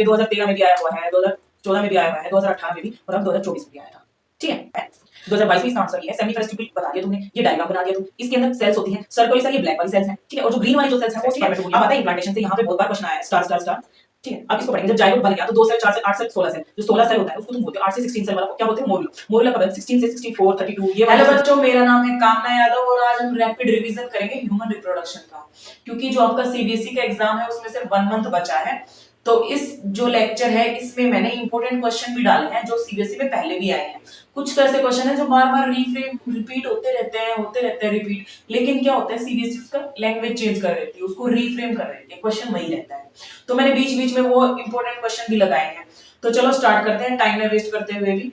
2013 में भी आया हुआ है, 2014 में भी आया हुआ है, 2018 में भी और अब 2024 में भी आया था। ठीक है, 2022 में इसका आंसर ये है। सेमीफेरस ट्यूब्यूल बता दिया तुमने, ये डायग्राम बना दिया तुम। इसके अंदर सेल्स होती हैं, सर्कुलर सेल ये ब्लैक वाली सेल्स हैं, ठीक है, और जो ग्रीन वाली जो सेल्स हैं वो स्पर्मेटोगोनिया। अब आता है इम्प्लांटेशन से, यहाँ पे बहुत बार क्वेश्चन आया है स्टार स्टार स्टार। ठीक है, अब इसको पढ़ेंगे। जब जाइगोट बन गया तो 2 सेल 4 सेल 8 सेल 16 सेल, जो 16 सेल होता है उसको तुम बोलते हो 8 से 16 सेल वाला को क्या बोलते हो? मोरुला। मोरुला का 16 से 64 32 ये। हेलो बच्चों, मेरा नाम है कामना यादव और आज हम रैपिड रिवीजन करेंगे ह्यूमन रिप्रोडक्शन का, क्योंकि जो आपका सीबीएसई का एग्जाम है उसमें सिर्फ 1 मंथ बचा है। तो इस जो लेक्चर है इसमें मैंने इंपॉर्टेंट क्वेश्चन भी डाले हैं जो सीबीएसई में पहले भी आए हैं। कुछ तो ऐसे क्वेश्चन है जो बार बार रिपीट होते रहते हैं रिपीट, लेकिन क्या होता है सीबीएसई उसका लैंग्वेज चेंज कर देती है, उसको रीफ्रेम कर देती है, क्वेश्चन वही रहता है। तो मैंने बीच बीच में वो इंपॉर्टेंट क्वेश्चन भी लगाए हैं। तो चलो स्टार्ट करते हैं टाइम में वेस्ट करते हुए भी।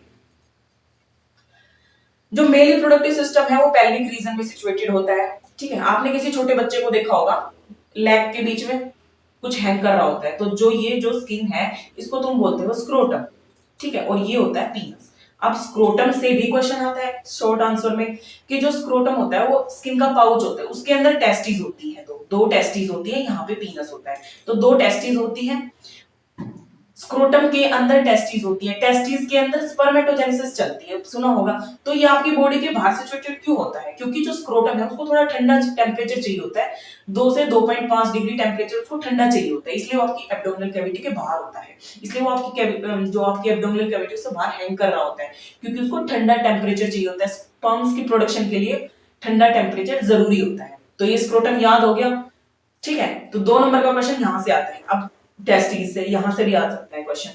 जो मेल रिप्रोडक्टिव सिस्टम है वो पेल्विक रीजन में सिचुएटेड होता है। ठीक है, आपने किसी छोटे बच्चे को देखा होगा, लेग के बीच में कुछ हैंग कर रहा होता है, तो जो ये जो स्किन है इसको तुम बोलते हो स्क्रोटम। ठीक है, और ये होता है पीनस। अब स्क्रोटम से भी क्वेश्चन आता है शॉर्ट आंसर में कि जो स्क्रोटम होता है वो स्किन का पाउच होता है, उसके अंदर टेस्टिस होती है, दो टेस्टिस होती है, यहाँ पे पीनस होता है, तो 2 टेस्टिस होती है। स्क्रोटम के अंदर टेस्टिस होती है, टेस्टिस के अंदर स्पर्मेटोजेनेसिस चलती है, सुना होगा। तो ये आपकी बॉडी के बाहर सिचुएटेड क्यों होता है? क्योंकि जो स्क्रोटम है उसको थोड़ा ठंडा टेम्परेचर चाहिए होता है, 2 से 2.5 डिग्री टेम्परेचर उसको ठंडा चाहिए होता है, इसलिए वो आपकी एब्डोमिनल कैविटी के बाहर होता है। इसलिए वो आपकी जो आपकी एब्डोमिनल कैविटी उससे बाहर हैंग कर रहा होता है, क्योंकि उसको ठंडा टेम्परेचर चाहिए होता है। स्पर्म्स की प्रोडक्शन के लिए ठंडा टेम्परेचर जरूरी होता है। तो ये स्क्रोटम याद हो गया। ठीक है, तो 2 नंबर का क्वेश्चन यहाँ से आता है। अब टेस्टिस से यहाँ से भी आ सकता है क्वेश्चन।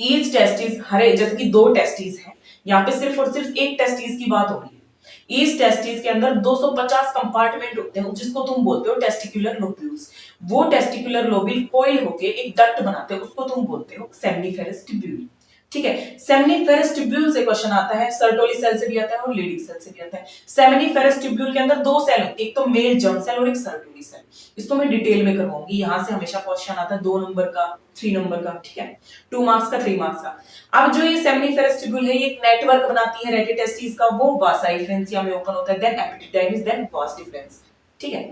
ईच टेस्टिस, हरे जैसे कि 2 टेस्टिस हैं, यहाँ पे सिर्फ और सिर्फ एक टेस्टिस की बात हो रही है। ईच टेस्टिस के अंदर 250 कंपार्टमेंट होते हैं, जिसको तुम बोलते हो टेस्टिकुलर लोब्यूल्स। वो टेस्टिकुलर लोब्यूल कॉइल होके एक डक्ट बनाते हैं, उसको तुम बोलते हो सेमिनिफेरस ट्यूब्यूल। ठीक है, सेमिनिफेरस ट्यूब्यूल से क्वेश्चन आता है, सर्टोली सेल से भी आता है और लेडिक सेल से भी आता है। सेमिनिफेरस ट्यूब्यूल के अंदर 2 सेल होते हैं, एक तो मेल जर्म सेल और एक सर्टोली सेल। इसको मैं डिटेल में करवाऊंगी, यहां से हमेशा क्वेश्चन आता है 2 नंबर का, 3 नंबर का। ठीक है, 2 मार्क्स का, 3 मार्क्स का। अब जो ये सेमिनिफेरस ट्यूब्यूल है ये एक नेटवर्क बनाती है रेटिटेस्टिस का, वो वासा डिफरेंशिया में ओपन होता है, then epididymis, then vas deferens. ठीक है,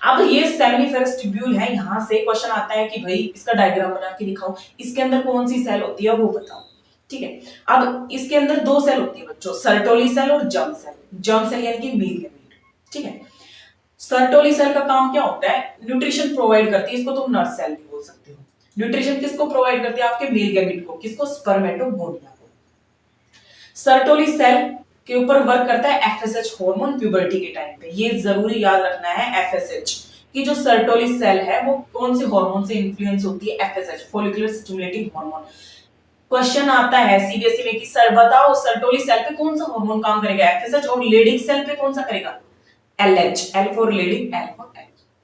अब ये सेमिनिफेरस ट्यूब्यूल है, यहां से क्वेश्चन आता है कि भाई इसका डायग्राम बना के दिखाओ, इसके अंदर कौन सी सेल होती है वो बताओ। ठीक है, अब इसके अंदर 2 सेल होती है बच्चों, सर्टोली सेल और जर्म सेल। जर्म सेल यानी कि मेल गैमेट। ठीक है, सर्टोली सेल का काम क्या होता है? न्यूट्रिशन प्रोवाइड करती है, इसको तुम नर्स सेल भी बोल सकते हो। न्यूट्रिशन किसको प्रोवाइड करती है? आपके मेल गैमेट को, किसको? स्पर्मेटोगोनिया को। सर्टोली सेल के ऊपर वर्क करता है एफएसएच हार्मोन प्यूबर्टी के टाइम पे। ये जरूरी याद रखना है एफएसएच कि जो सर्टोली सेल है वो कौन से हार्मोन से इन्फ्लुएंस होती है? FSH, follicular stimulating hormone. Question आता है सीबीएसई में कि सर बताओ सर्टोली सेल पे कौन सा हार्मोन काम करेगा? एफएसएच, और लेडिक सेल पे कौन सा करेगा? LH, L for lady, L for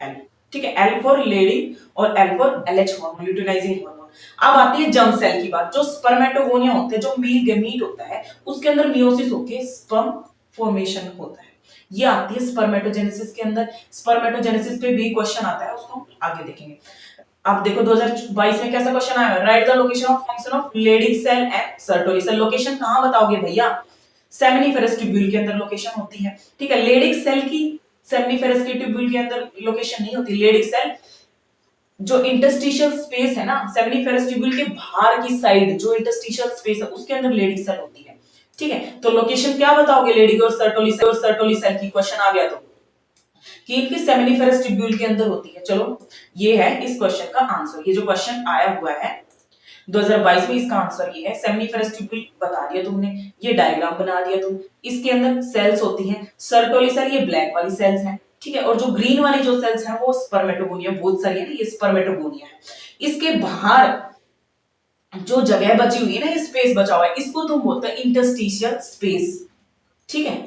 L. ठीक है, एल फॉर लेडी और L for LH hormone, luteinizing hormone. अब आती है जर्म सेल की बात। जो स्पर्मेटोगोनिया होते हैं, जो मेल गैमीट होता है, उसके अंदर मियोसिस होके स्पर्म फॉर्मेशन होता है। ये आती है स्पर्मेटोजेनेसिस के अंदर। स्पर्मेटोजेनेसिस पे भी क्वेश्चन आता है, उसको आगे देखेंगे। अब देखो 2022 में कैसा क्वेश्चन आया? Write the location of function of Leydig cell and Sertoli cell. Location कहां बताओगे भैया? सेमिनिफेरस ट्यूब्यूल के अंदर लोकेशन होती है। ठीक है, लेडिक सेल की सेमिनिफेरस के ट्यूब्यूल के अंदर लोकेशन नहीं होती। लेडिक सेल जो इंटरस्टिशियल स्पेस है ना, सेमिनिफेरस ट्यूब्यूल के बाहर की साइड जो इंटरस्टिशियल स्पेस है उसके अंदर लेडिक सेल होती है। ठीक है, तो लोकेशन क्या बताओगे लेडिक और सर्टोली सेल की? क्वेश्चन आ गया तो कि इनकी सेमिनिफेरस ट्यूब्यूल के अंदर होती है। चलो ये है इस क्वेश्चन का आंसर। ये जो क्वेश्चन आया हुआ है 2022 में, इसका आंसर ये है। सेमिनिफेरस ट्यूब्यूल बता दिया तुमने, ये डायग्राम बना दिया तुम। इसके अंदर सेल्स होती हैं, सर्टोली सेल ये ब्लैक वाली सेल्स हैं। ठीक है, और जो ग्रीन वाली जो सेल्स हैं वो स्पर्मेटोगोनिया, बहुत सारी है ना, ये स्पर्मेटोगोनिया है। इसके बाहर जो जगह बची हुई है ना, ये स्पेस बचा हुआ है, इसको तुम बोलते हैं इंटरस्टिशियल स्पेस। ठीक है,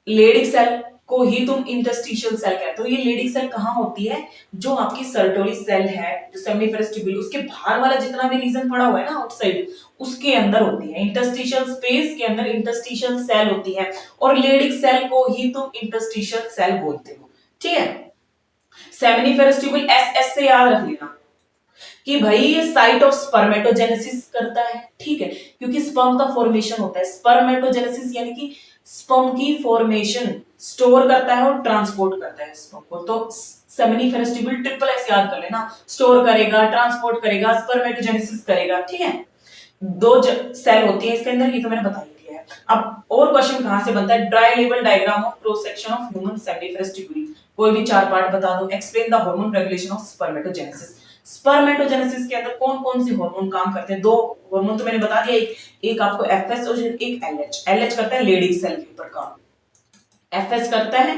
लेडिक सेल को ही तुम इंटरस्टिशियल सेल कहते हो। ये लेडिक सेल कहां होती है? जो आपकी सर्टोली सेल है, जो सेमिनिफेरस ट्यूब्यूल, उसके बाहर वाला जितना भी रीजन पड़ा हुआ है ना आउटसाइड, उसके अंदर होती है। इंटरस्टिशियल स्पेस के अंदर इंटरस्टिशियल सेल होती है, और लेडिक सेल को ही तुम इंटरस्टिशियल सेल बोलते हो। ठीक है, सेमिनिफेरस ट्यूब्यूल एस से याद रख लेना कि भाई ये साइट ऑफ स्पर्मेटोजेनेसिस करता है। ठीक है, क्योंकि स्पर्म का फॉर्मेशन होता है। स्पर्मेटोजेनेसिस यानी कि स्पर्म की फॉर्मेशन स्टोर करता है और ट्रांसपोर्ट करता है स्पर्म को। तो सेमिनिफेरस ट्यूब्यूल ट्रिपल एस याद कर लेना, स्टोर करेगा, ट्रांसपोर्ट करेगा, स्पर्मेटोजेनेसिस करेगा, ठीक है। दो सेल होती है इसके अंदर, ये तो मैंने बता ही दिया है। अब और क्वेश्चन कहां से बनता है, dry level diagram of cross section of human seminiferous tubule, कोई भी 4 पार्ट बता दो, explain the hormone regulation of spermatogenesis. Spermatogenesis के अंदर कौन कौन से हार्मोन काम करते हैं, दो हार्मोन तो मैंने बता दिया, एक आपको एफएस और एक एलएच। एलएच करता है लेडीज सेल के ऊपर काम, एफएस करता है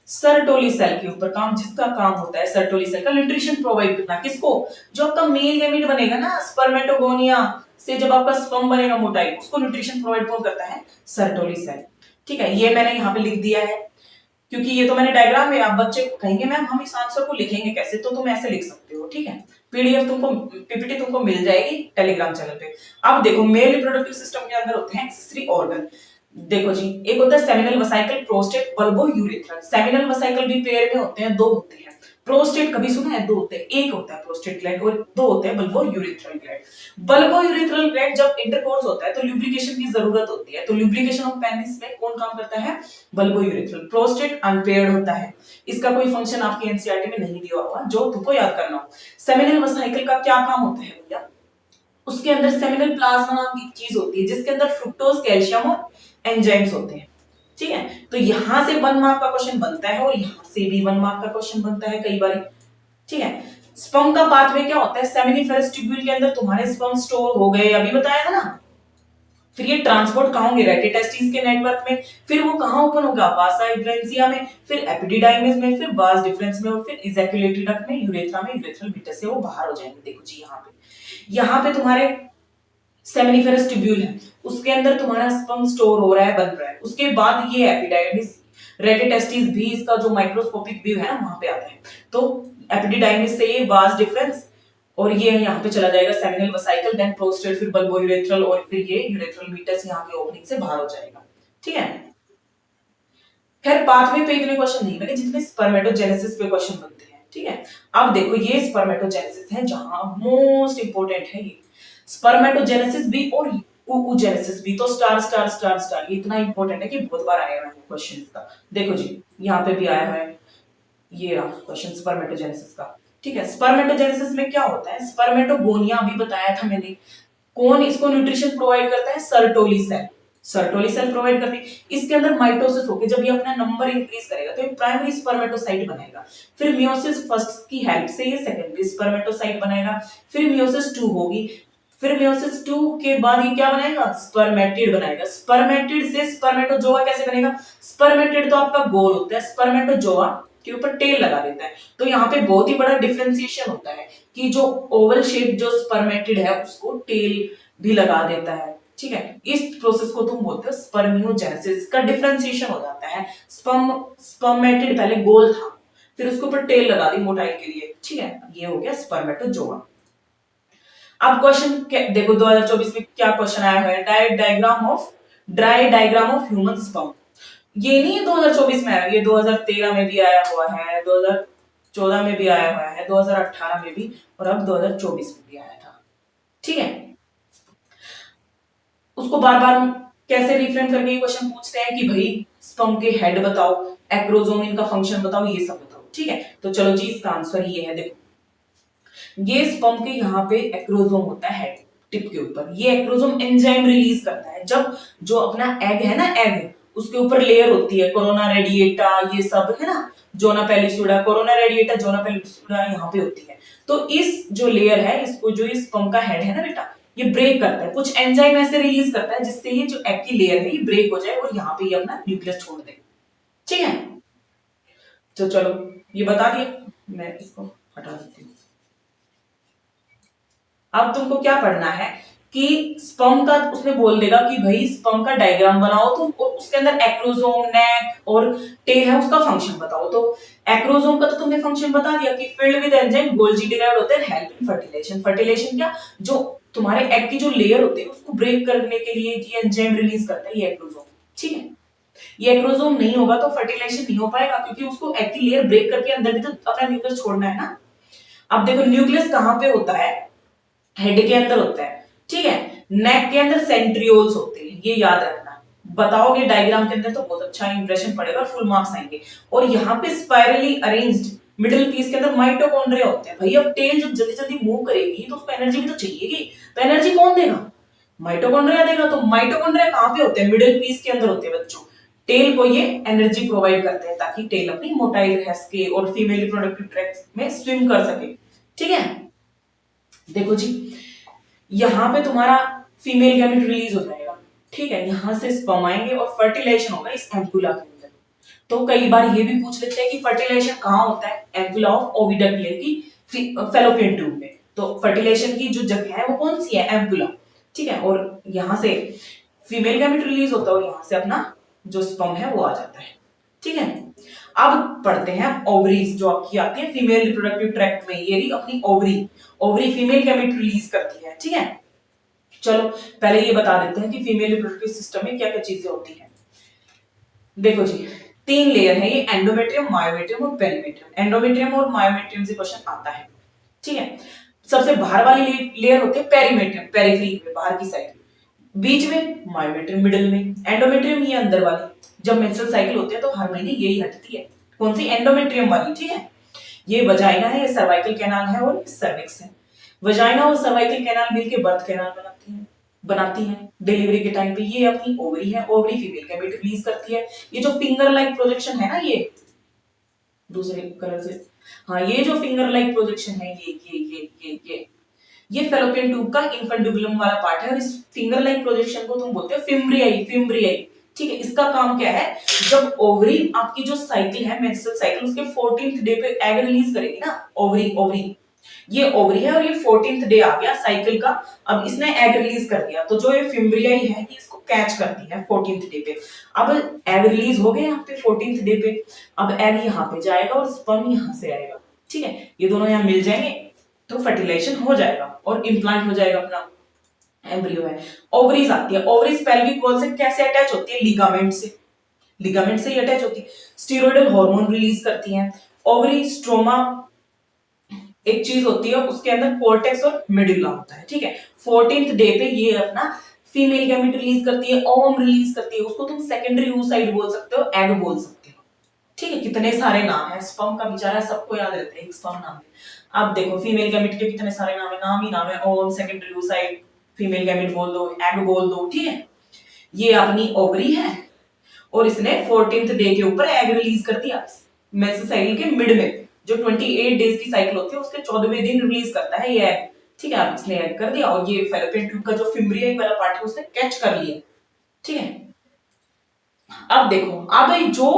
सर्टोली सेल के ऊपर काम, जिसका काम होता है सर्टोली सेल का न्यूट्रिशन प्रोवाइड करना, किसको, जो आपका मेल गैमीट बनेगा ना स्पर्मेटोगोनिया से, जब आपका स्पर्म बनेगा मोटाई, उसको न्यूट्रिशन प्रोवाइड कौन करता है, सर्टोली सेल, ठीक है। ये मैंने यहाँ पे लिख दिया है, क्योंकि ये तो मैंने डायग्राम में, आप बच्चे कहेंगे मैम हम इस आंसर को लिखेंगे कैसे, तो तुम ऐसे लिख सकते हो, ठीक है। पीडीएफ तुमको, पीपीटी तुमको मिल जाएगी टेलीग्राम चैनल पे। अब देखो मेल रिप्रोडक्टिव सिस्टम के अंदर होते हैं एक्सेसरी ऑर्गन, देखो जी, एक होता है seminal vesicle, prostate, bulbo urethral. Seminal vesicle भी पेयर में होते हैं, दो होते हैं। प्रोस्टेट कभी सुना है, दो होते हैं, एक होता है प्रोस्टेट ग्लैंड और दो होते हैं bulbo urethral gland. Bulbo urethral gland जब इंटरकोर्स होता है तो लुब्रिकेशन की जरूरत होती है, तो लुब्रिकेशन ऑफ पेनिस में कौन काम करता है, बल्बो यूरेथ्रल। प्रोस्टेट अनपेयर्ड होता है, इसका कोई फंक्शन आपकी एनसीईआरटी में नहीं दिया हुआ जो तुमको याद करना हो। सेमिनल वेसिकल का क्या काम होता है भैया, उसके अंदर सेमिनल प्लाज्मा नाम की चीज होती है, जिसके अंदर फ्रुक्टोज, कैल्शियम और एंजाइम्स होते हैं, ठीक है। तो यहां से 1 मार्क का क्वेश्चन बनता है और यहां से भी 1 मार्क का क्वेश्चन बनता है कई बार, ठीक है। स्पर्म का पाथवे क्या होता है, सेमिनिफेरस ट्यूब्यूल के अंदर तुम्हारे स्पर्म स्टोर हो गए, अभी बताया था ना, फिर ये ट्रांसपोर्ट कहां होंगे, रेटिटेस्टिस के नेटवर्क में, फिर वो कहां ओपन होगा, वासा इब्रेंसिया में, फिर एपिडिडाइमिस में, फिर वास डिफरेंस में, और फिर इजैकुलेटरी डक्ट में, यूरेथ्रा में, यूरेथ्रल मीटस से वो बाहर हो जाएंगे। देखो जी यहाँ पे तुम्हारे सेमिनिफेरस ट्यूब्यूल है, उसके अंदर तुम्हारा स्पर्म स्टोर हो रहा है, बन रहा है, उसके बाद ये एपिडाइमिस, रेटिटेस्टिस भी इसका जो माइक्रोस्कोपिक व्यू है ना वहां पे आता है, तो एपिडिडाइमिस से ये वास डिफरेंस, और ये यहाँ पे चला जाएगा सेमिनल वेसिकल, देन प्रोस्टेट, फिर बल्बो यूरेथ्रल, और फिर ये यूरेथ्रल मीटस यहाँ पे ओपनिंग से बाहर हो जाएगा, ठीक है। खैर पाथवे पे इतने क्वेश्चन नहीं बने जितने स्पर्मेटोजेनेसिस पे क्वेश्चन बनते हैं, ठीक है। अब देखो ये स्पर्मेटोजेनेसिस है जहां मोस्ट इंपोर्टेंट है, ये स्पर्मेटोजेनेसिस भी और oogenesis भी, तो स्टार स्टार स्टार स्टार, ये इतना इंपॉर्टेंट है कि बहुत बार आया है क्वेश्चन का। देखो जी यहाँ पे भी आया है ये रहा क्वेश्चन स्पर्मेटोजेनेसिस का, ठीक है। स्पर्मेटोजेनेसिस में क्या होता है, स्पर्मेटोगोनिया अभी बताया था मैंने, कौन इसको न्यूट्रिशन प्रोवाइड करता है, Sertoli cell, Sertoli cell provide करती है। इसके अंदर माइटोसिस होके जब ये अपना नंबर इंक्रीज करेगा तो ये प्राइमरी स्पर्मेटोसाइट बनेगा, फिर मियोसिस फर्स्ट की हेल्प से ये सेकेंडरी स्पर्मेटोसाइट बनेगा, फिर मियोसिस 2 होगी, फिर मियोसिस 2 के बाद ये क्या बनाएगा, स्पर्मेटिड बनाएगा। स्पर्मेटिड से स्पर्मेटोजोआ कैसे बनेगा, स्पर्मेटिड तो आपका गोल होता है, स्पर्मेटोजोआ के ऊपर टेल लगा देता है, तो यहाँ पे बहुत ही बड़ा डिफरेंशिएशन होता है कि जो ओवल शेप जो स्पर्मेटिड है उसको टेल भी लगा देता है, ठीक है। इस प्रोसेस को तुम बोलते हो स्पर्मियोजेनेसिस, इसका डिफरेंशिएशन हो जाता है, स्पर्मेटिड पहले गोल था, फिर उसके ऊपर टेल लगा दी मोटाई के लिए, ठीक है, ये हो गया स्पर्मेटोजोआ। अब क्वेश्चन देखो 2024 में क्या क्वेश्चन आया हुआ है, dry diagram of human sperm. ये नहीं 2024 में आया, ये 2013 में भी आया हुआ है, 2014 में भी आया हुआ है, 2018 में भी, और अब 2024 में भी आया था, ठीक है। उसको बार बार कैसे रिफ्रेम करके ये क्वेश्चन पूछते हैं कि भाई स्पर्म के हेड बताओ, एक्रोसोम इनका फंक्शन बताओ, ये सब बताओ, ठीक है। तो चलो जी इसका आंसर ये है, देखो ये स्पर्म के यहाँ पे एक्रोसोम होता है हेड टिप के ऊपर, ये एक्रोसोम एंजाइम रिलीज करता है जब जो अपना एग है ना, एग उसके ऊपर लेयर होती है, कोरोना रेडिएटा ये सब है ना, जोना पेलिसुडा, कोरोना रेडिएटा, जोना पेलिसुडा यहाँ पे होती है, तो इस जो लेयर है इसको, जो इस स्पर्म का हेड है ना बेटा, ये ब्रेक करता है, कुछ एंजाइम ऐसे रिलीज करता है जिससे ये जो एग की लेयर है ये ब्रेक हो जाए और यहाँ पे ये अपना न्यूक्लियस छोड़ दे, ठीक है। तो चलो ये बता दिए, मैं इसको हटा देती हूँ। अब तुमको क्या पढ़ना है कि स्पर्म का, उसमें बोल देगा कि भाई स्पर्म का डायग्राम बनाओ तुम, और उसके अंदर एक्रोसोम, नेक और टेल है उसका फंक्शन बताओ। तो एक्रोसोम का तो तुमने फंक्शन बता दिया कि filled with enzyme Golgi derived होते हैं, हेल्प इन फर्टिलाइजेशन। फर्टिलाइजेशन क्या, जो तुम्हारे एग की जो लेयर होती है उसको ब्रेक करने के लिए ये एंजाइम रिलीज करता है, ये एक्रोसोम, ठीक है। ये एक्रोसोम नहीं होगा तो फर्टिलाइजेशन नहीं हो पाएगा, क्योंकि उसको एग की लेयर ब्रेक करके अंदर भी तो अपना न्यूक्लियस छोड़ना है ना। अब देखो न्यूक्लियस कहां पे होता है, हेड के अंदर होता है, ठीक है। नेक के अंदर सेंट्रियोल्स होते हैं, ये याद रखना, बताओगे डायग्राम के अंदर तो बहुत अच्छा इंप्रेशन पड़ेगा, फुल मार्क्स आएंगे। और यहाँ पे स्पाइरली अरेंज्ड मिडिल पीस के अंदर माइटोकॉन्ड्रिया होते हैं। भाई अब टेल जब जल्दी जल्दी मूव करेगी तो उसको एनर्जी भी तो चाहिएगी, तो एनर्जी कौन देगा? माइटोकॉन्ड्रिया देगा। तो माइटोकॉन्ड्रिया कहां पे होते हैं? मिडिल पीस के अंदर होते हैं बच्चों। टेल को ये एनर्जी प्रोवाइड करते हैं ताकि टेल अपनी मोटाई रह सके और फीमेल रिप्रोडक्टिव ट्रैक्ट में स्विम कर सके। ठीक है, देखो जी, यहां पे तुम्हारा फीमेल गैमेट रिलीज हो जाएगा। ठीक है, यहां से स्पर्म आएंगे और फर्टिलाइजेशन होगा इस एम्पुला के अंदर। तो कई बार ये भी पूछ लेते हैं कि फर्टिलाइजेशन कहाँ होता है? एम्पुला ऑफ ओविडक्ट लेयर की फैलोपियन ट्यूब में। तो फर्टिलाइजेशन की जो जगह है वो कौन सी है? एम्पुला। ठीक है, और यहां से फीमेल गैमेट रिलीज होता है और यहां से अपना जो स्पर्म है वो आ जाता है। ठीक है, अब पढ़ते हैं ओवरीज जो आपकी आती है फीमेल रिप्रोडक्टिव ट्रैक्ट में। ये रही अपनी ovary. Ovary female gamete release करती है। ठीक है, चलो पहले ये बता देते हैं कि फीमेल रिप्रोडक्टिव सिस्टम में क्या क्या चीजें होती हैं। देखो जी, 3 लेयर है ये, एंडोमेट्रियम, मायोमेट्रियम और पेरीमेट्रियम। एंडोमेट्रियम और मायोमेट्रियम से क्वेश्चन आता है। ठीक है, सबसे बाहर वाली लेयर होती है पेरीमेट्रियम, पेरिफेरी में, बाहर की साइड। बीच में मायोमेट्रियम, मिडिल में एंडोमेट्रियम, ये अंदर वाली। जब मेंस्ट्रुअल साइकिल होती है तो हर महीने यही हटती है। कौन सी? एंडोमेट्रियम वाली। ठीक है, ये वजाइना है, ये सर्वाइकल कैनाल है और ये सर्विक्स है। वजाइना और सर्वाइकल कैनाल मिलके बर्थ कैनाल बनाती है डिलीवरी के टाइम पे। ये अपनी ओवरी है, ओवरी फीमेल गैमेट रिलीज करती है। ये जो फिंगर लाइक प्रोजेक्शन है ना, ये दूसरे कलर से, हाँ, ये जो फिंगर लाइक प्रोजेक्शन है, ये फैलोपियन ट्यूब का इन्फंडिबुलम वाला पार्ट है और इस फिंगर लाइक प्रोजेक्शन को तुम बोलते हो फिम्ब्रियाई, फिम्ब्रियाई। ठीक है, इसका काम क्या है? जब ओवरी आपकी जो साइकिल है मेंस्ट्रुअल साइकिल, उसके 14th डे पे एग रिलीज करेगी ना, ओवरी, ये ओवरी है और ये 14th डे आ गया साइकिल का। अब इसने एग रिलीज कर दिया, तो जो ये फिम्ब्रियाई है ये इसको कैच करती है 14th डे पे। अब एग रिलीज हो गए यहाँ पे 14th डे पे। अब एग यहाँ पे जाएगा और स्पर्म यहाँ से आएगा। ठीक है, ये दोनों यहाँ मिल जाएंगे तो फर्टिलाइजेशन हो जाएगा और इम्प्लांट हो जाएगा अपना एम्ब्रियो है। ओवरीज आती है, ओवरीज पेल्विक वॉल से कैसे अटैच होती है? लिगामेंट से, लिगामेंट से ही अटैच होती है। स्टेरॉयडल हार्मोन रिलीज करती हैं। ओवरी स्ट्रोमा एक चीज होती है, उसके अंदर कोर्टेक्स और मेडुला होता है। ठीक है, 14th डे पे ये अपना फीमेल गैमेट रिलीज करती है, ओवम रिलीज करती है। उसको तुम सेकेंडरी oocyte बोल सकते हो, एग बोल सकते हो। ठीक है, कितने सारे नाम है स्पर्म का, बेचारा सबको याद रहता है एक स्पर्म नाम है। अब देखो फीमेल गैमेट के कितने सारे नाम है, नाम ही नाम है, ovum, secondary oocyte, female gamete बोल दो, एग बोल दो। ठीक है, ये अपनी ओवरी है और इसने 14th डे के ऊपर एग रिलीज कर दिया मेंस्ट्रुअल साइकिल के मिड में। जो 28 डेज की साइकिल होती है उसके 14वें दिन रिलीज करता है ये एग। ठीक है, अब इसने एग कर दिया और ये फैलोपियन ट्यूब का जो फिम्ब्रियाई वाला पार्ट है उसने कैच कर लिया। ठीक है, अब देखो, अब जो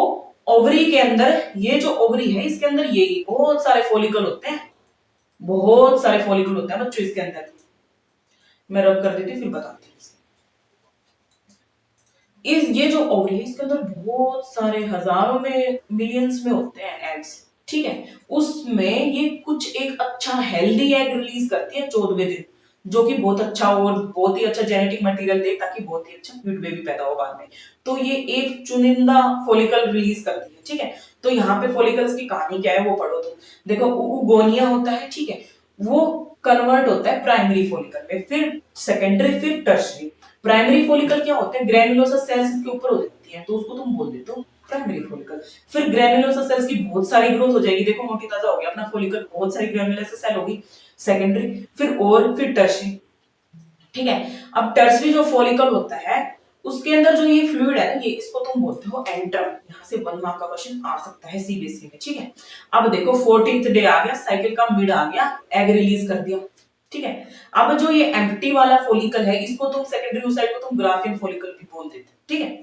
ओवरी के अंदर, ये जो ओवरी है इसके अंदर ये बहुत सारे फॉलिकल होते हैं, बहुत सारे फॉलिकल होते हैं बच्चों इसके अंदर। मैं रब कर देती हूँ फिर बताती हूँ। ये जो ओवरी है इसके अंदर बहुत सारे हजारों में, मिलियंस में होते हैं एग्स। ठीक है, उसमें ये कुछ एक अच्छा हेल्दी एग रिलीज करती है 14वें दिन, जो कि बहुत अच्छा और बहुत ही अच्छा जेनेटिक मटेरियल दे ताकि बहुत ही अच्छा क्यूट बेबी पैदा हो बाद में। तो ये एक चुनिंदा फॉलिकल रिलीज करती है। ठीक है, तो यहाँ पे फॉलिकल्स की कहानी क्या है वो पढ़ो तुम। देखो उगोनिया होता है, ठीक है, वो कन्वर्ट होता है प्राइमरी फॉलिकल में, फिर सेकेंडरी, फिर टर्शरी। प्राइमरी फॉलिकल क्या होते हैं? ग्रैन्युलोसा सेल्स इसके ऊपर हो जाती है, तो उसको तुम बोल देते हो प्राइमरी फॉलिकल। फिर ग्रैन्युलोसा सेल्स की बहुत सारी ग्रोथ हो जाएगी, देखो मोटी ताजा हो गया अपना फॉलिकल, बहुत सारी ग्रैन्युलोसा सेल होगी, सेकेंडरी, फिर टर्शरी। ठीक है, अब टर्शरी जो फॉलिकल होता है उसके अंदर जो ये फ्लूइड है ना, ये इसको तुम बोलते हो एंट्रम। यहाँ से 1 मार्क का क्वेश्चन आ सकता है सीबीएसई में। ठीक है, अब देखो 14th डे आ गया, साइकिल का मिड आ गया, एग रिलीज कर दिया। ठीक है, अब जो ये एम्प्टी वाला फॉलिकल है इसको तुम सेकेंडरी oocyte को तुम ग्राफिन फॉलिकल भी बोल देते हो। ठीक है,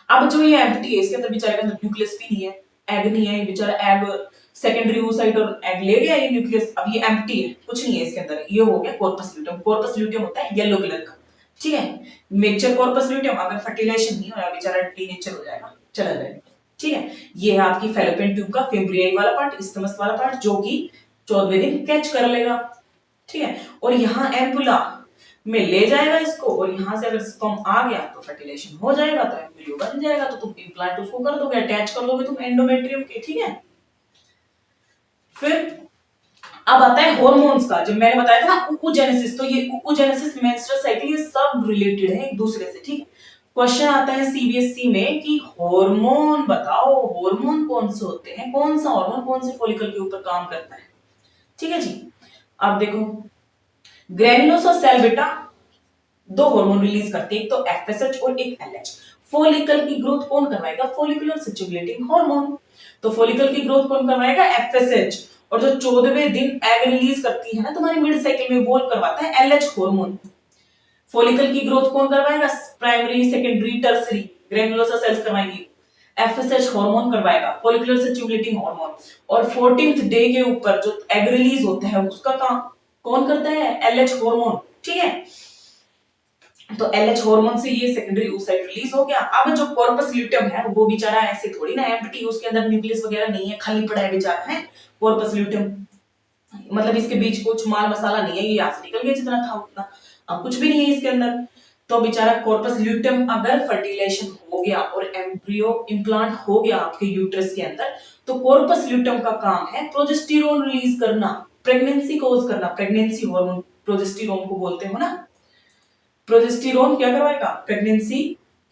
अब जो ये एम्प्टी है इसके अंदर बेचारे के अंदर न्यूक्लियस भी नहीं है, एग नहीं है, ये बेचारा एग सेकेंडरी oocyte और एग ले गया ये न्यूक्लियस। अब ये एम्प्टी है, कुछ नहीं है इसके अंदर। ये हो गया कॉर्पस ल्यूटियम। कॉर्पस ल्यूटियम होता है येलो कलर का। ठीक है, मेचर कॉर्पस ल्यूटियम, अगर फर्टिलाइजेशन नहीं होगा बेचारा डीनेचर हो जाएगा, चला जाएगा। ठीक है, ये है आपकी फैलोपियन ट्यूब का फिम्ब्रियाई वाला पार्ट, इस्थमस वाला पार्ट, जो कि 14वें दिन कैच कर लेगा। ठीक है, और यहाँ एम्पुला में ले जाएगा इसको, और यहाँ से अगर स्पर्म आ गया तो फर्टिलाइजेशन हो जाएगा, तो एम्ब्रियो बन जाएगा, तो तुम इम्प्लांट उसको कर दोगे, अटैच कर लोगे तुम एंडोमेट्रियम के। ठीक है, फिर अब आता है हॉर्मोन्स का। जब मैंने बताया था ना ऊजेनेसिस, तो ये ऊजेनेसिस, मेंस्ट्रुअल साइकिल, ये सब रिलेटेड है एक दूसरे से। ठीक है, क्वेश्चन आता है सीबीएसई में कि हार्मोन बताओ, हार्मोन कौन से होते हैं, कौन सा हार्मोन कौन से फॉलिकल के ऊपर काम करता है। ठीक है जी, अब देखो ग्रेन्युलोसा सेल बेटा दो हार्मोन रिलीज करते हैं, एक तो एफएसएच और एक एलएच। फॉलिकल की ग्रोथ कौन करवाएगा, फॉलिकुलर स्टिमुलेटिंग हार्मोन। तो फॉलिकल की ग्रोथ कौन करवाएगा, एफएसएच। और जो 14वें दिन एग रिलीज करती है ना तुम्हारी मिड साइकिल में, वो करवाता है एलएच हार्मोन। फॉलिकल की ग्रोथ कौन करवाएगा, primary secondary tertiary granulosa cells करवाएंगी, एफएसएच हार्मोन करवाएगा, फॉलिकुलर स्टिमुलेटिंग हार्मोन। और 14th डे के ऊपर जो एग रिलीज होता है उसका काम कौन करता है, एलएच हार्मोन। ठीक है, तो एलएच हार्मोन से ये सेकेंडरी oocyte रिलीज हो गया। अब जो कॉर्पस ल्यूटियम है वो बेचारा ऐसे थोड़ी ना एम्प्टी, उसके अंदर न्यूक्लियस वगैरह नहीं है, खाली पड़ा है बेचारा है कॉर्पस ल्यूटियम, मतलब इसके बीच कुछ माल मसाला नहीं है, ये यहाँ से निकल गया जितना था उतना, अब कुछ भी नहीं है इसके अंदर। तो बेचारा कॉर्पस ल्यूटियम अगर फर्टिलाइजेशन हो गया और एम्ब्रियो इम्प्लांट हो गया आपके यूट्रस के अंदर, तो कॉर्पस ल्यूटियम का काम है प्रोजेस्टेरोन रिलीज करना, प्रेगनेंसी कोज करना, प्रेगनेंसी हार्मोन प्रोजेस्टेरोन को बोलते हो ना। प्रोजेस्टेरोन क्या करवाएगा, प्रेगनेंसी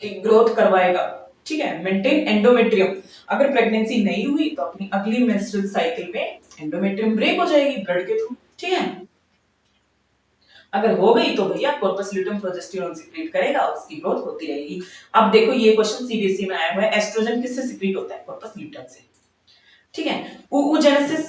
की ग्रोथ करवाएगा। ठीक है, मेंटेन एंडोमेट्रियम। अगर प्रेगनेंसी नहीं हुई तो अपनी अगली मेंस्ट्रुअल साइकिल में एंडोमेट्रियम ब्रेक हो जाएगी ब्लड के थ्रू। ठीक है, अगर हो गई तो भैया कॉर्पस ल्यूटियम प्रोजेस्टेरोन सीक्रेट करेगा, उसकी ग्रोथ होती रहेगी। अब देखो ये क्वेश्चन सीबीएसई में आया हुआ है, एस्ट्रोजन किससे सीक्रेट होता है, कॉर्पस ल्यूटियम से। ठीक है, oogenesis,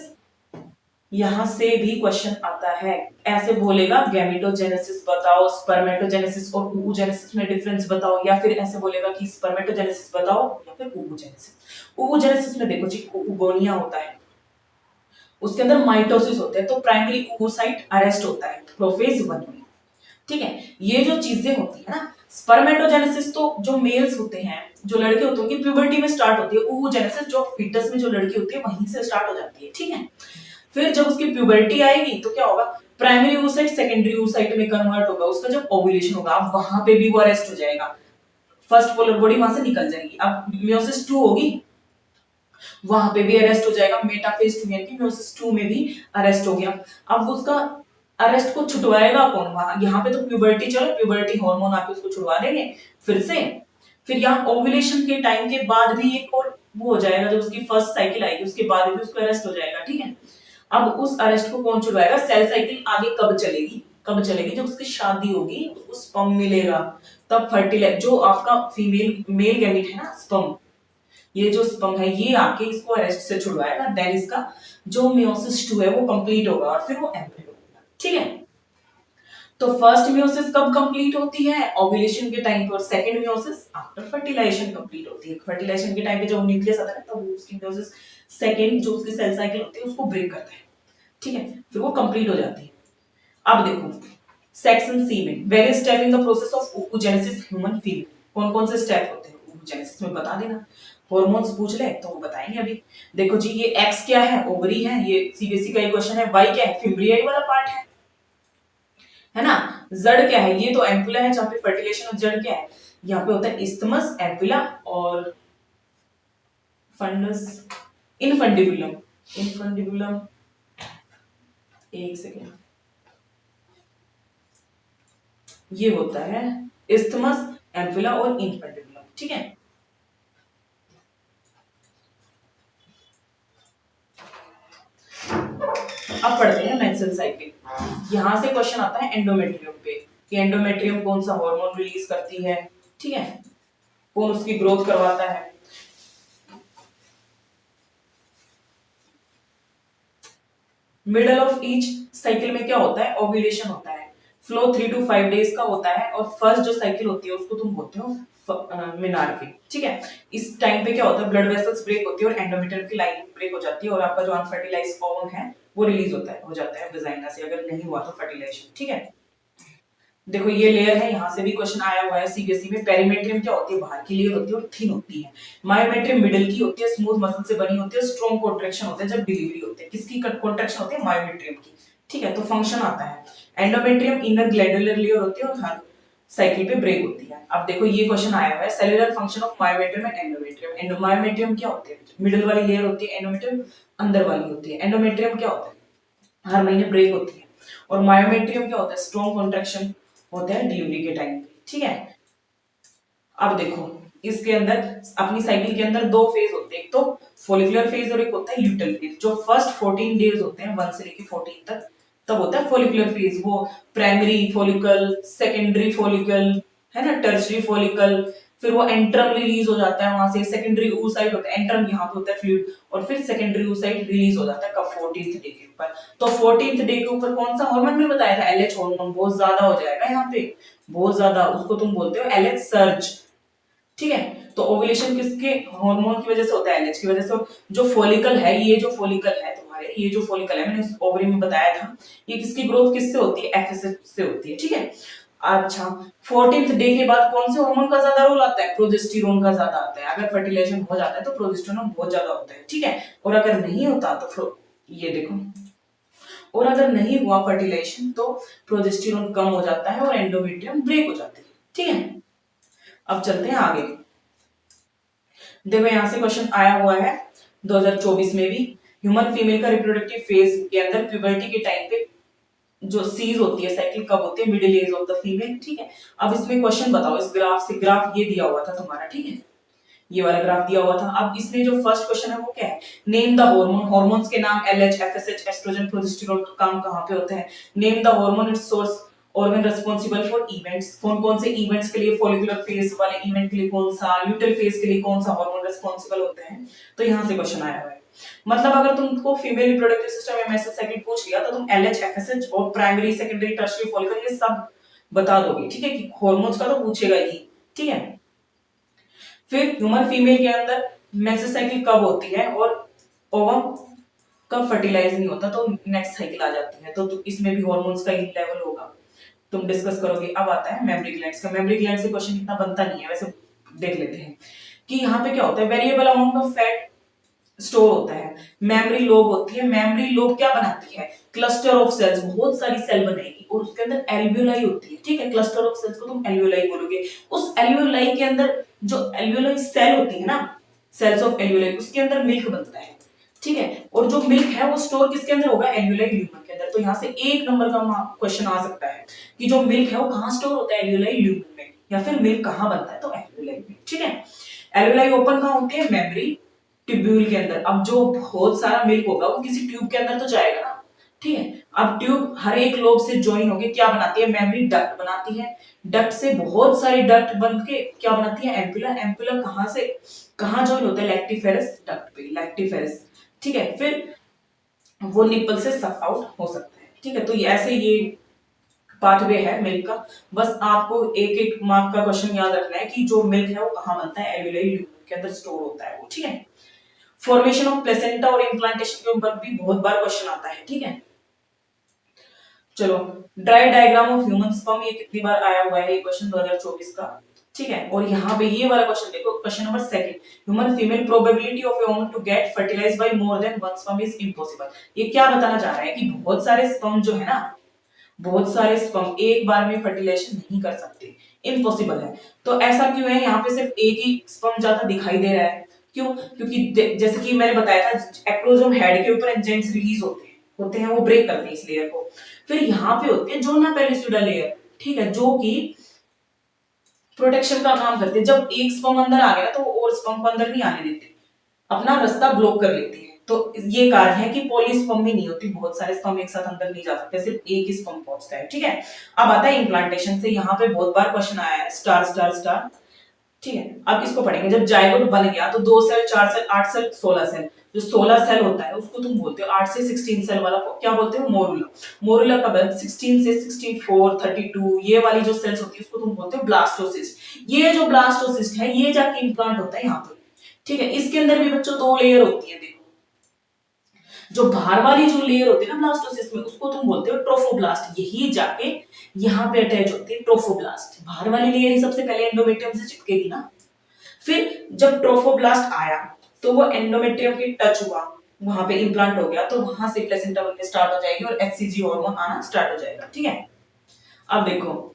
यहां से भी क्वेश्चन आता है, ऐसे बोलेगा गैमेटोजेनेसिस बताओ, स्पर्मेटोजेनेसिस और oogenesis में डिफरेंस बताओ, या फिर ऐसे बोलेगा कि स्पर्मेटोजेनेसिस बताओ या फिर oogenesis। oogenesis में देखो जी oogonia होता है, उसके अंदर माइटोसिस होता है, तो प्राइमरी oocyte अरेस्ट होता है प्रोफेज 1 में। ठीक है, ये जो चीजें होती है ना, स्पर्मेटोजेनेसिस तो जो मेल्स होते हैं, जो लड़के होते हैं उनकी प्यूबर्टी में स्टार्ट होती है, oogenesis जो फीटस में जो लड़की होती है वहीं से स्टार्ट हो जाती है। ठीक है, फिर जब उसकी प्यूबर्टी आएगी तो क्या होगा, प्राइमरी oocyte सेकेंडरी oocyte में कन्वर्ट होगा, उसका जब ओव्यूलेशन होगा अब वहां पे भी वो अरेस्ट हो जाएगा, फर्स्ट पोलर बॉडी वहां से निकल जाएगी। अब मियोसिस 2 होगी, वहां पे भी अरेस्ट हो जाएगा, मेटाफेज 2 यानी कि मियोसिस 2 में भी अरेस्ट हो गया। अब उसका अरेस्ट को छुटवाएगा कौन, वहां यहाँ पे तो प्यूबर्टी, चलो प्यूबर्टी हार्मोन आके उसको छुड़वा देंगे फिर से। फिर यहाँ ओव्यूलेशन के टाइम के बाद भी एक और वो हो जाएगा, जब उसकी फर्स्ट साइकिल आएगी उसके बाद भी उसको अरेस्ट हो जाएगा। ठीक है, अब उस अरेस्ट को कौन छुड़वाएगा, सेल साइकिल आगे कब चलेगी, कब चलेगी, जब उसकी शादी होगी उसको स्पर्म मिलेगा, तब फर्टिलाइज जो आपका फीमेल मेल गैमेट है ना स्पर्म, ये जो स्पर्म है ये आके इसको अरेस्ट से छुड़वाएगा, देन इसका जो मियोसिस 2 है वो कंप्लीट होगा और फिर वो एम्ब्रियो होगा। ठीक है, तो फर्स्ट मियोसिस कब कंप्लीट होती है, ओव्यूलेशन के टाइम पे, और second meiosis after fertilisation complete होती है। फर्टिलाइजेशन के टाइम पे जब न्यूक्लियस आता है तब वो उसकी मियोसिस सेकंड जो उसकी सेल साइकिल होती है उसको ब्रेक करता है। ठीक है, फिर वो कंप्लीट हो जाती है। अब देखो सेक्शन सी में various step in the process of oogenesis human female, कौन कौन से स्टेप होते हैं oogenesis में बता देना, हार्मोन्स पूछ ले तो वो बताएंगे अभी। देखो जी ये एक्स क्या है, ओवरी है, ये सीबीएसई का ही क्वेश्चन है। वाई क्या है, फिम्ब्रियाई वाला पार्ट है ना। जड़ क्या है, ये तो एम्पुला है जहाँ पे फर्टिलाइजेशन, और जड़ क्या है, यहाँ पे होता है इस्थमस, एम्पुला और फंडस, इनफंडिबुलम, इनफंडिबुलम, एक सेकेंड, ये होता है इस्थमस, एम्पुला और इनफंडिबुलम। ठीक है, अब पढ़ते हैं मेंस्ट्रुअल साइकिल। यहां से क्वेश्चन आता है एंडोमेट्रियम पे, कि एंडोमेट्रियम कौन सा हार्मोन रिलीज करती है, ठीक है, कौन उसकी ग्रोथ करवाता है। मिडल ऑफ ईच साइकिल में क्या होता है, ओव्यूलेशन होता है, फ्लो 3 to 5 डेज का होता है, और फर्स्ट जो साइकिल होती है उसको तुम बोलते हो मिनार्के। ठीक है, इस टाइम पे क्या होता है, ब्लड वेसल्स ब्रेक होती है और एंडोमेट्रियम की लाइनिंग ब्रेक हो जाती है, और आपका जो अनफर्टिलाइज्ड ओवम है वो रिलीज होता है, हो जाता है वेजाइना से, अगर नहीं हुआ तो फर्टिलाइजेशन। ठीक है, देखो ये लेयर है, यहाँ से भी क्वेश्चन आया हुआ है सीबीएसई में। पेरीमेट्रियम क्या होती है, बाहर की लेयर होती है और थिन होती है। मायोमेट्रियम मिडिल की होती है, स्मूथ मसल से बनी होती है, स्ट्रॉन्ग कॉन्ट्रैक्शन होता है जब डिलीवरी होती है। किसकी कॉन्ट्रैक्शन होती है, मायोमेट्रियम की। ठीक है, तो फंक्शन आता है। एंडोमेट्रियम इनर ग्लैंडुलर लेयर होती है और हर साइकिल पे ब्रेक होती है। अब देखो ये क्वेश्चन आया हुआ है, cellular function of myometrium and endometrium. Myometrium क्या होती है, मिडिल वाली लेयर होती है, एंडोमेट्रियम अंदर वाली होती है। एंडोमेट्रियम क्या होता है, हर महीने ब्रेक होती है, और मायोमेट्रियम क्या होता है, स्ट्रॉन्ग कॉन्ट्रैक्शन होता है डिलीवरी के टाइम पे। ठीक है, अब देखो इसके अंदर अपनी साइकिल के अंदर दो फेज होते हैं, एक तो फॉलिकुलर फेज और एक होता है ल्यूटल फेज। जो फर्स्ट 14 डेज होते हैं 1 से लेके 14 तक, तब होता है फॉलिकुलर फेज। वो प्राइमरी फॉलिकल, सेकेंडरी फॉलिकल, है ना, टर्शियरी फॉलिकल, फिर वो एंट्रम रिलीज हो जाता है वहां से, सेकेंडरी oocyte होता है, एंट्रम यहाँ पे होता है फ्लूइड, और फिर सेकेंडरी oocyte रिलीज हो जाता है कब 14th डे के ऊपर। तो 14th डे के ऊपर कौन सा हार्मोन में बताया था, एलएच हार्मोन बहुत ज्यादा हो जाएगा यहाँ पे, बहुत ज्यादा, उसको तुम बोलते हो एलएच सर्ज। ठीक है, तो ओव्यूलेशन किसके हार्मोन की वजह से होता है, एलएच की वजह से। जो फॉलिकल है, ये जो फॉलिकल है तुम्हारे, ये जो फॉलिकल है मैंने ओवरी में बताया था, ये किसकी ग्रोथ किससे होती है, एफएसएच से होती है। ठीक है, अच्छा 14th डे के बाद कौन से हार्मोन का ज्यादा रोल आता है, प्रोजेस्टेरोन का ज्यादा आता है। अगर फर्टिलाइजेशन हो जाता है तो प्रोजेस्टेरोन बहुत ज्यादा होता है। ठीक है, और अगर नहीं होता तो ये देखो, और अगर नहीं हुआ फर्टिलाइजेशन तो प्रोजेस्टेरोन कम हो जाता है और एंडोमेट्रियम ब्रेक हो जाती है। ठीक है, अब चलते हैं आगे। देखो यहाँ से क्वेश्चन आया हुआ है 2024 में भी, ह्यूमन फीमेल का रिप्रोडक्टिव फेज के अंदर प्यूबर्टी के टाइम पे जो सीज होती है साइकिल कब होती है, middle age of the female. ठीक है, अब इसमें क्वेश्चन बताओ इस ग्राफ से, ग्राफ ये दिया हुआ था तुम्हारा, ठीक है, ये वाला ग्राफ दिया हुआ था। अब इसमें जो फर्स्ट क्वेश्चन है वो क्या है, नेम द हार्मोन, हार्मोन्स के नाम एलएच, एफएसएच, एस्ट्रोजन, प्रोजेस्टेरोन का काम कहां पे होता है। Name the hormone, it's source, organ responsible for events, कौन कौन से इवेंट्स के लिए, फॉलिकुलर फेज वाले इवेंट के लिए कौन सा, ल्यूटल फेज के लिए कौन सा हार्मोन रिस्पांसिबल होते हैं। तो यहां से क्वेश्चन आया हुआ है। मतलब अगर तुमको female reproductive system MSS cycle पूछ लिया तो तुम एलएच, एफएसएच और प्राइमरी, सेकेंडरी, टर्शियरी फॉलिकल ये सब बता दोगे। ठीक है, कि हार्मोन्स का तो पूछेगा ही। ठीक है, फिर ह्यूमन फीमेल के अंदर मेंस्ट्रुअल साइकिल कब होती है और ओवम कब फर्टिलाइज नहीं होता, तो नेक्स्ट साइकिल आ जाती है। तो इसमें भी हार्मोन्स का ही लेवल होगा, तुम डिस्कस करोगे। अब आता है मेमोरी ग्लैंड्स का। मेमोरी ग्लैंड से क्वेश्चन इतना बनता नहीं है, वैसे देख लेते हैं कि यहाँ पे क्या होता है, variable amount of fat store होता है। मेमोरी लोब होती है, मेमोरी लोब क्या बनाती है, क्लस्टर ऑफ सेल्स, बहुत सारी सेल बनेगी और उसके अंदर एल्वियोलाई होती है। ठीक है, क्लस्टर ऑफ सेल्स को तुम एल्वियोलाई बोलोगे। उस एल्वियोलाई के अंदर जो एल्वियोलाई सेल होती है ना, सेल्स ऑफ एल्वियोलाई, उसके अंदर मिल्क बनता है। ठीक है, और जो मिल्क है वो स्टोर किसके अंदर होगा, एल्वियोलाई ल्यूमन के अंदर। तो यहाँ से एक नंबर का क्वेश्चन आ सकता है कि जो मिल्क है वो कहाँ स्टोर होता है, एल्वियोलाई ल्यूमन में, या फिर मिल्क कहाँ बनता है, तो एल्वियोलाई में। ठीक है, एल्वियोलाई ओपन कहाँ होती है, मेमोरी ट्यूब्यूल के अंदर। अब जो बहुत सारा मिल्क होगा वो किसी ट्यूब के अंदर तो जाएगा ना। ठीक है, अब ट्यूब हर एक लोब से ज्वाइन होके क्या बनाती है, मेमोरी डक्ट बनाती है। डक्ट से बहुत सारी डक्ट बन के क्या बनाती है, एम्पुला। एम्पुला कहां से कहां ज्वाइन होता है, लैक्टिफेरस डक्ट पे, लैक्टिफेरस। ठीक है, फिर वो निपल से सक आउट हो सकता है। ठीक है, तो ऐसे ये पाथवे है मिल्क का। बस आपको एक एक मार्क का क्वेश्चन याद रखना है कि जो मिल्क है वो कहां बनता है, एल्वियोलाई ल्यूमन के अंदर स्टोर होता है वो। ठीक है, फॉर्मेशन ऑफ प्लेसेंटा और इम्प्लांटेशन के ऊपर भी बहुत बार क्वेश्चन आता है। ठीक है, चलो dry diagram of human sperm, ये कितनी बार आया हुआ है, ये क्वेश्चन 2024 का। ठीक है, और यहाँ पे ये वाला क्वेश्चन देखो, question number 2, human female probability of a woman to get fertilised by more than one sperm is impossible. ये क्या बताना चाह रहा है कि बहुत सारे स्पर्म जो है ना, बहुत सारे स्पर्म एक बार में फर्टिलाइजेशन नहीं कर सकते, इम्पॉसिबल है। तो ऐसा क्यों है, यहाँ पे सिर्फ एक ही स्पर्म ज्यादा दिखाई दे रहा है, क्यों, क्योंकि जैसे कि मैंने बताया था एक्रोजोम हेड के ऊपर एंजाइम्स रिलीज होते हैं, वो ब्रेक करते हैं इस लेयर को। फिर यहाँ पे होती है जोना पेलिसुडा लेयर। ठीक है, जो कि प्रोटेक्शन का काम करते हैं। जब एक स्पर्म अंदर आ गया ना तो वो और स्पर्म को अंदर नहीं आने देते, अपना रास्ता ब्लॉक कर लेती है। तो ये कारण है कि पॉलीस्पर्म भी नहीं होती, बहुत सारे स्पर्म एक साथ अंदर नहीं जा सकते, सिर्फ एक ही स्पर्म पहुंचता है। ठीक है, अब आता है इम्प्लांटेशन से। यहाँ पे बहुत बार क्वेश्चन आया है, स्टार स्टार स्टार। ठीक है, अब इसको पढ़ेंगे। जब जायगोट बन गया तो 2 सेल, 4 सेल, 8 सेल, 16 सेल। जो 16 सेल होता है उसको तुम बोलते हो 8 से 16 सेल वाला को क्या बोलते हो, मोरुला। मोरुला का बन 16 से 64, 32 ये वाली जो सेल्स होती है उसको तुम बोलते हो ब्लास्टोसिस्ट। ये जो ब्लास्टोसिस्ट है ये जाके इम्प्लांट होता है यहाँ पे। ठीक है, इसके अंदर भी बच्चों 2 लेयर होती है। देखो जो बाहर वाली जो लेयर होती है ना ब्लास्टोसिस्ट में, उसको तुम बोलते हो ट्रोफोब्लास्ट। यही जाके यहाँ पे अटैच होती है ट्रोफोब्लास्ट। बाहर वाली लेयर ही सबसे पहले एंडोमेट्रियम से चिपकेगी ना। फिर जब ट्रोफोब्लास्ट आया तो वो एंडोमेट्रियम के टच हुआ, वहां पे इम्प्लांट हो गया, तो वहां से प्लेसेंटा बनने स्टार्ट हो जाएगी और एचसीजी हार्मोन आना स्टार्ट हो जाएगा। ठीक है, अब देखो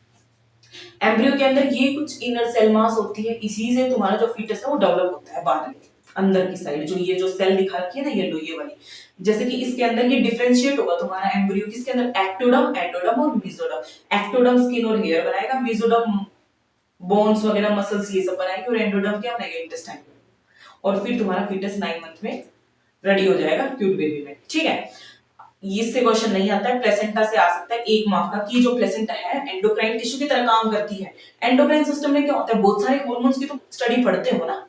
एम्ब्रियो के अंदर ये कुछ इनर सेल मास होती है, इसी से तुम्हारा जो फीटस है वो डेवलप होता है बाद में। अंदर की साइड जो ये जो सेल दिखा रखी है ना येलो ये वाली, जैसे कि इसके अंदर ये डिफरेंशिएट होगा तुम्हारा एम्ब्रियो किसके अंदर, एक्टोडर्म, एंडोडर्म और मेसोडर्म। एक्टोडर्म स्किन और हेयर बनाएगा, मेसोडर्म बोन्स वगैरह, मसल्स ये सब बनाएगी और एंडोडर्म क्या बनाएगा, इंटेस्टाइन। और फिर तुम्हारा फीटस 9 मंथ में रेडी हो जाएगा क्यूट बेबी में, ठीक है। इससे क्वेश्चन नहीं आता है, प्लेसेंटा से आ सकता है 1 माह का, कि जो प्लेसेंटा है एंडोक्राइन टिश्यू की तरह काम करती है। एंडोक्राइन सिस्टम में क्या होता है, बहुत सारे हार्मोन्स की तुम स्टडी पढ़ते हो ना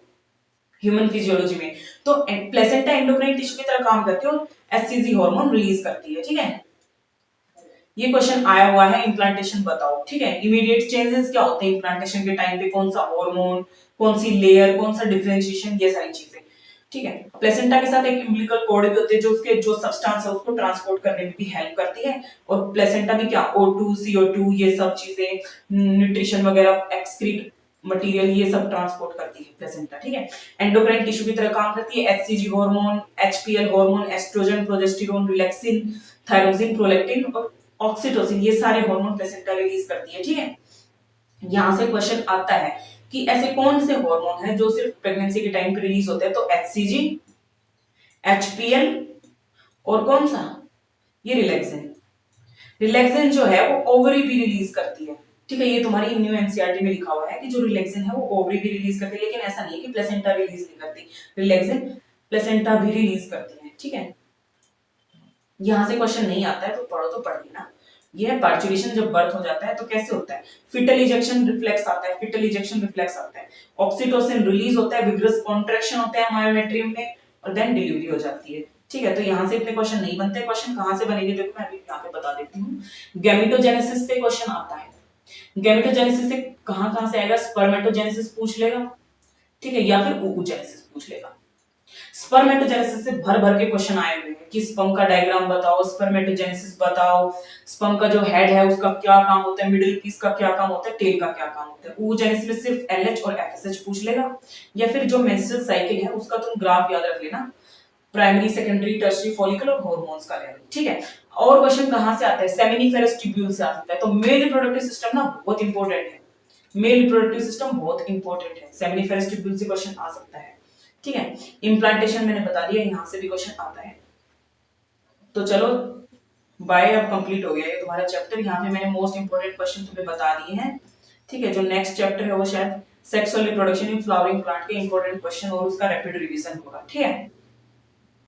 ह्यूमन फिजियोलॉजी में, तो प्लेसेंटा एंडोक्राइन टिश्यू की तरह काम करती है और एचसीजी हार्मोन रिलीज करती है, ठीक है। ये क्वेश्चन आया हुआ है, इम्प्लांटेशन बताओ, ठीक है। इमीडिएट चेंजेस क्या होते हैं इम्प्लांटेशन के टाइम पे, कौन सा हार्मोन, कौन सी लेयर, कौन सा डिफरेंशिएशन, ये सारी चीजें, ठीक है। प्लेसेंटा के साथ एक उम्बिलिकल कॉर्ड भी होते हैं जो उसके जो सब्सटेंस है उसको ट्रांसपोर्ट करने में भी हेल्प करती है। और प्लेसेंटा में क्या O2 CO2 ये सब चीजें, न्यूट्रिशन वगैरह, एक्सक्रीट मटेरियल, ये सब ट्रांसपोर्ट करती है प्लेसेंटा, ठीक है। एंडोक्राइन टिश्यू की तरह काम करती है, HCG hormone, HPL hormone, oestrogen, progesterone, relaxin, thyroxine, prolactin और ऑक्सीटोसिन, ये सारे हार्मोन प्लेसेंटा रिलीज करती है, ठीक है। यहां से क्वेश्चन आता है कि ऐसे कौन से हार्मोन हैं जो सिर्फ प्रेगनेंसी के टाइम पे रिलीज होते हैं, तो एचसीजी, एचपीएल और कौन सा, ये रिलैक्सिन। रिलैक्सिन जो है वो ओवरी भी रिलीज करती है, ठीक है। ये तुम्हारी न्यू एनसीईआरटी में लिखा हुआ है कि जो रिलैक्सिन है वो ओवरी भी रिलीज करती है, लेकिन ऐसा नहीं है कि प्लेसेंटा रिलीज नहीं करती, रिलैक्सिन प्लेसेंटा भी रिलीज करती है, ठीक है। यहां से क्वेश्चन नहीं आता है तो पढ़ो तो पढ़ लेना। यह पार्चुरेशन जब बर्थ हो जाता है तो कैसे होता है, फिटल इजेक्शन रिफ्लेक्स आता है, फिटल इजेक्शन रिफ्लेक्स आता है, ऑक्सीटोसिन रिलीज होता है, विग्रस कॉन्ट्रैक्शन होता है मायोमेट्रियम में और देन डिलीवरी हो जाती है, ठीक है। तो यहां से इतने क्वेश्चन नहीं बनते, क्वेश्चन कहां से बनेंगे देखो मैं अभी यहां पे बता देती हूं। गैमेटोजेनेसिस से क्वेश्चन आता है, गैमेटोजेनेसिस से कहां से आएगा, स्पर्मेटोजेनेसिस पूछ लेगा, ठीक है, या फिर oogenesis पूछ लेगा। स्पर्मेटोजेनेसिस से भर भर के क्वेश्चन आए हुए हैं कि स्पर्म का डायग्राम बताओ, स्पर्मेटोजेनेसिस बताओ, स्पर्म का जो हेड है उसका क्या काम होता है, मिडिल पीस का क्या काम होता है, टेल का क्या काम होता है। oogenesis में सिर्फ LH और FSH पूछ लेगा, या फिर जो मेंस्ट्रुअल साइकिल है उसका तुम ग्राफ याद रख लेना, प्राइमरी, सेकेंडरी, टर्शियरी फॉलिकल और हार्मोन्स का लेवल, ठीक है। और क्वेश्चन कहां से आता है, सेमिनिफेरस ट्यूब्यूल से आ सकता है। तो मेल रिप्रोडक्टिव सिस्टम ना बहुत इंपॉर्टेंट है, मेल रिप्रोडक्टिव सिस्टम बहुत इंपॉर्टेंट है, सेमिनिफेरस ट्यूब्यूल से क्वेश्चन आ सकता है, ठीक है। इम्प्लांटेशन मैंने बता दिया, यहां से भी क्वेश्चन आता है। तो चलो बाय, अब कंप्लीट हो गया ये तुम्हारा चैप्टर। यहाँ पे मैंने मोस्ट इंपोर्टेंट क्वेश्चन तुम्हें बता दिए हैं, ठीक है। जो नेक्स्ट चैप्टर है वो शायद sexual reproduction in flowering plant के इंपॉर्टेंट क्वेश्चन और उसका रैपिड रिवीजन होगा, ठीक है।